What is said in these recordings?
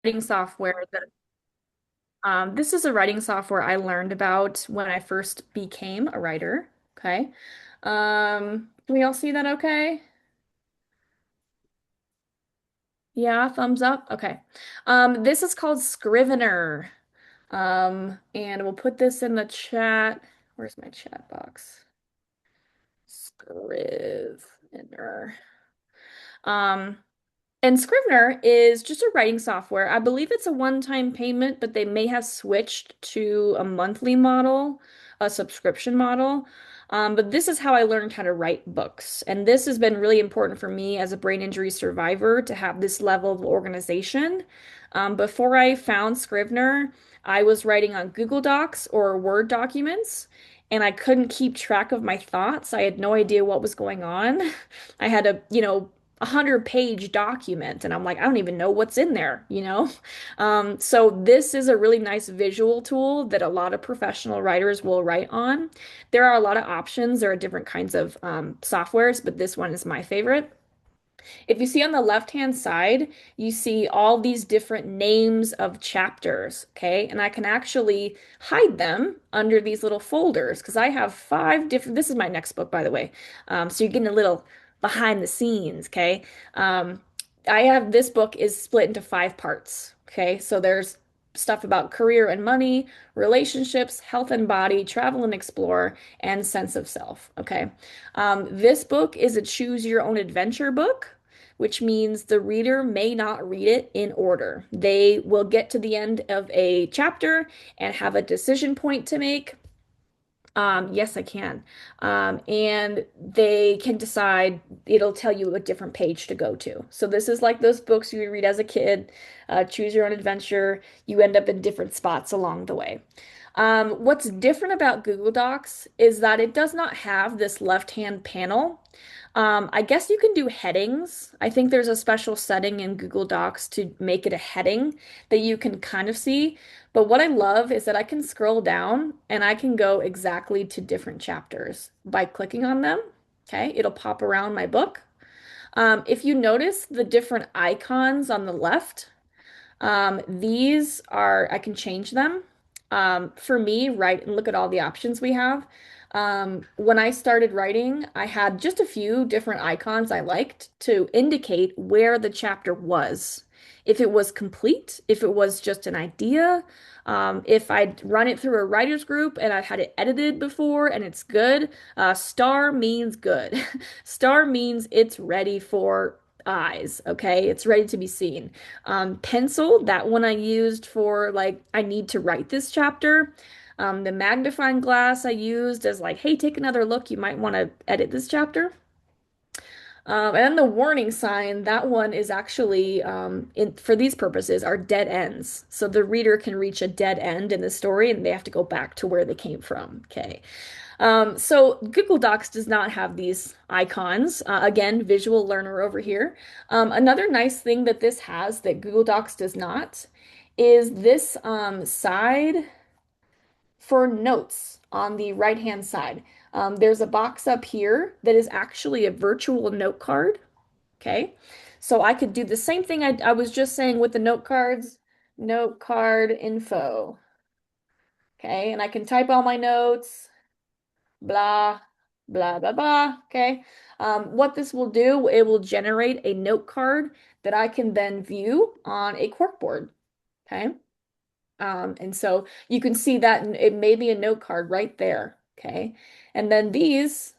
writing software that this is a writing software I learned about when I first became a writer. Okay. Can we all see that okay? Yeah, thumbs up. Okay. This is called Scrivener. And we'll put this in the chat. Where's my chat box? Scrivener. Um, And Scrivener is just a writing software. I believe it's a one-time payment, but they may have switched to a monthly model, a subscription model. But this is how I learned how to write books. And this has been really important for me as a brain injury survivor to have this level of organization. Before I found Scrivener, I was writing on Google Docs or Word documents, and I couldn't keep track of my thoughts. I had no idea what was going on. I had a 100-page document and I'm like, I don't even know what's in there. So this is a really nice visual tool that a lot of professional writers will write on. There are a lot of options. There are different kinds of softwares, but this one is my favorite. If you see on the left-hand side, you see all these different names of chapters, okay? And I can actually hide them under these little folders because I have five different, this is my next book, by the way. So you're getting a little behind the scenes, okay? Um, I have this book is split into five parts, okay? So there's stuff about career and money, relationships, health and body, travel and explore, and sense of self, okay? This book is a choose your own adventure book, which means the reader may not read it in order. They will get to the end of a chapter and have a decision point to make. Yes, I can. And they can decide, it'll tell you a different page to go to. So this is like those books you read as a kid, choose your own adventure. You end up in different spots along the way. What's different about Google Docs is that it does not have this left-hand panel. I guess you can do headings. I think there's a special setting in Google Docs to make it a heading that you can kind of see. But what I love is that I can scroll down and I can go exactly to different chapters by clicking on them. Okay, it'll pop around my book. If you notice the different icons on the left, these are, I can change them. For me, right, and look at all the options we have. When I started writing, I had just a few different icons I liked to indicate where the chapter was. If it was complete, if it was just an idea, if I'd run it through a writer's group and I've had it edited before and it's good, star means good. Star means it's ready for eyes, okay? It's ready to be seen. Pencil, that one I used for like, I need to write this chapter. The magnifying glass I used as like, hey, take another look. You might want to edit this chapter. And then the warning sign, that one is actually, for these purposes, are dead ends. So the reader can reach a dead end in the story and they have to go back to where they came from. Okay. So Google Docs does not have these icons. Again, visual learner over here. Another nice thing that this has that Google Docs does not is this side for notes on the right-hand side. There's a box up here that is actually a virtual note card. Okay. So I could do the same thing I was just saying with the note cards, note card info. Okay. And I can type all my notes, blah, blah, blah, blah. Okay. What this will do, it will generate a note card that I can then view on a corkboard. Okay. And so you can see that it may be a note card right there. Okay. And then these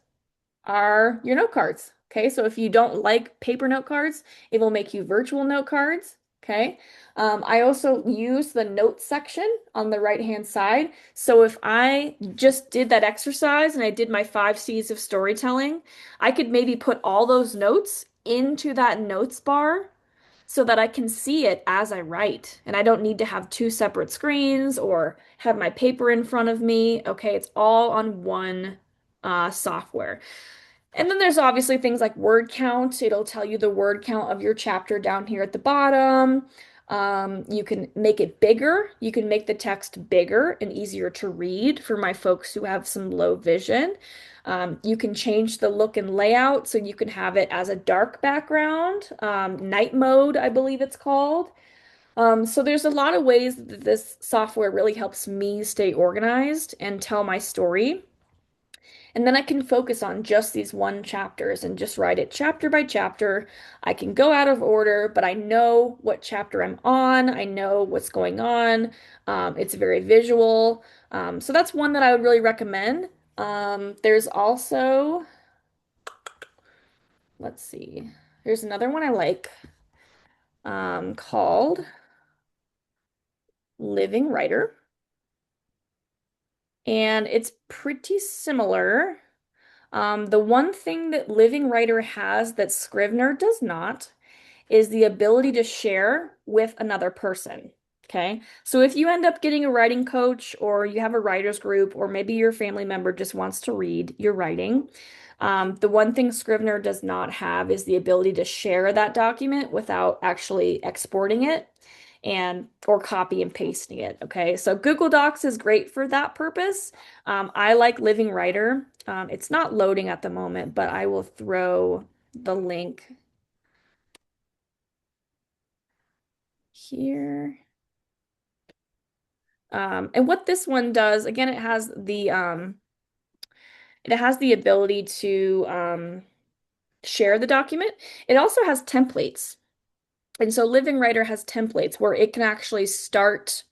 are your note cards. Okay, so if you don't like paper note cards, it will make you virtual note cards. Okay, I also use the notes section on the right-hand side. So if I just did that exercise and I did my 5 C's of storytelling, I could maybe put all those notes into that notes bar so that I can see it as I write. And I don't need to have two separate screens or have my paper in front of me. Okay, it's all on one software. And then there's obviously things like word count. It'll tell you the word count of your chapter down here at the bottom. You can make it bigger. You can make the text bigger and easier to read for my folks who have some low vision. You can change the look and layout so you can have it as a dark background, night mode, I believe it's called. So there's a lot of ways that this software really helps me stay organized and tell my story. And then I can focus on just these one chapters and just write it chapter by chapter. I can go out of order, but I know what chapter I'm on. I know what's going on. It's very visual. So that's one that I would really recommend. There's also, let's see, there's another one I like called Living Writer. And it's pretty similar. The one thing that Living Writer has that Scrivener does not is the ability to share with another person. Okay. So if you end up getting a writing coach or you have a writer's group, or maybe your family member just wants to read your writing, the one thing Scrivener does not have is the ability to share that document without actually exporting it and or copy and pasting it. Okay. So Google Docs is great for that purpose. I like Living Writer. It's not loading at the moment, but I will throw the link here. And what this one does, again, it has the ability to share the document. It also has templates. And so Living Writer has templates where it can actually start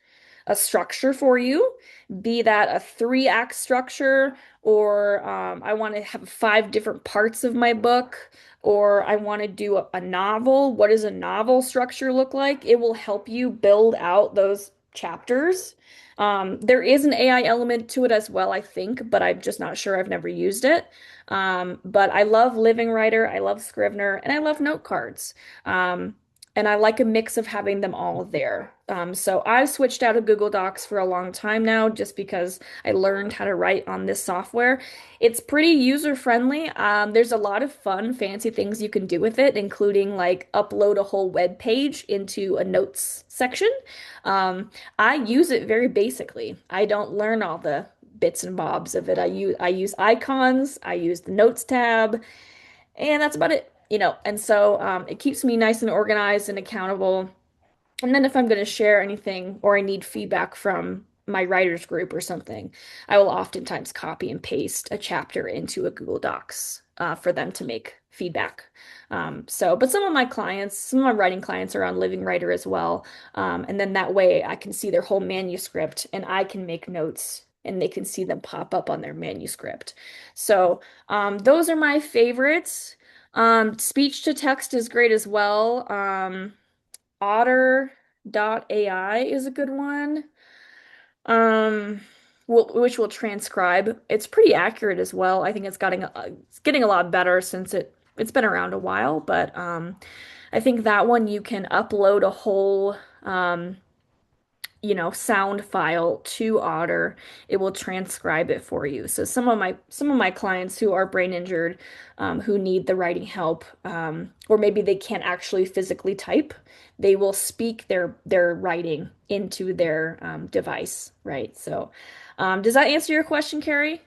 a structure for you, be that a three-act structure, or I want to have five different parts of my book, or I want to do a novel. What does a novel structure look like? It will help you build out those chapters. There is an AI element to it as well, I think, but I'm just not sure. I've never used it. But I love Living Writer, I love Scrivener, and I love note cards. And I like a mix of having them all there. So I've switched out of Google Docs for a long time now just because I learned how to write on this software. It's pretty user friendly. There's a lot of fun, fancy things you can do with it, including like upload a whole web page into a notes section. I use it very basically. I don't learn all the bits and bobs of it. I use icons, I use the notes tab, and that's about it. And so it keeps me nice and organized and accountable. And then if I'm going to share anything or I need feedback from my writers group or something, I will oftentimes copy and paste a chapter into a Google Docs for them to make feedback. But some of my writing clients are on Living Writer as well. And then that way I can see their whole manuscript and I can make notes and they can see them pop up on their manuscript. So those are my favorites. Speech to text is great as well. Otter.ai is a good one. Um, which will transcribe. It's pretty accurate as well. I think it's getting a lot better since it's been around a while, but I think that one you can upload a whole sound file to Otter. It will transcribe it for you. So some of my clients who are brain injured, who need the writing help, or maybe they can't actually physically type, they will speak their writing into their device, right? So, does that answer your question, Carrie?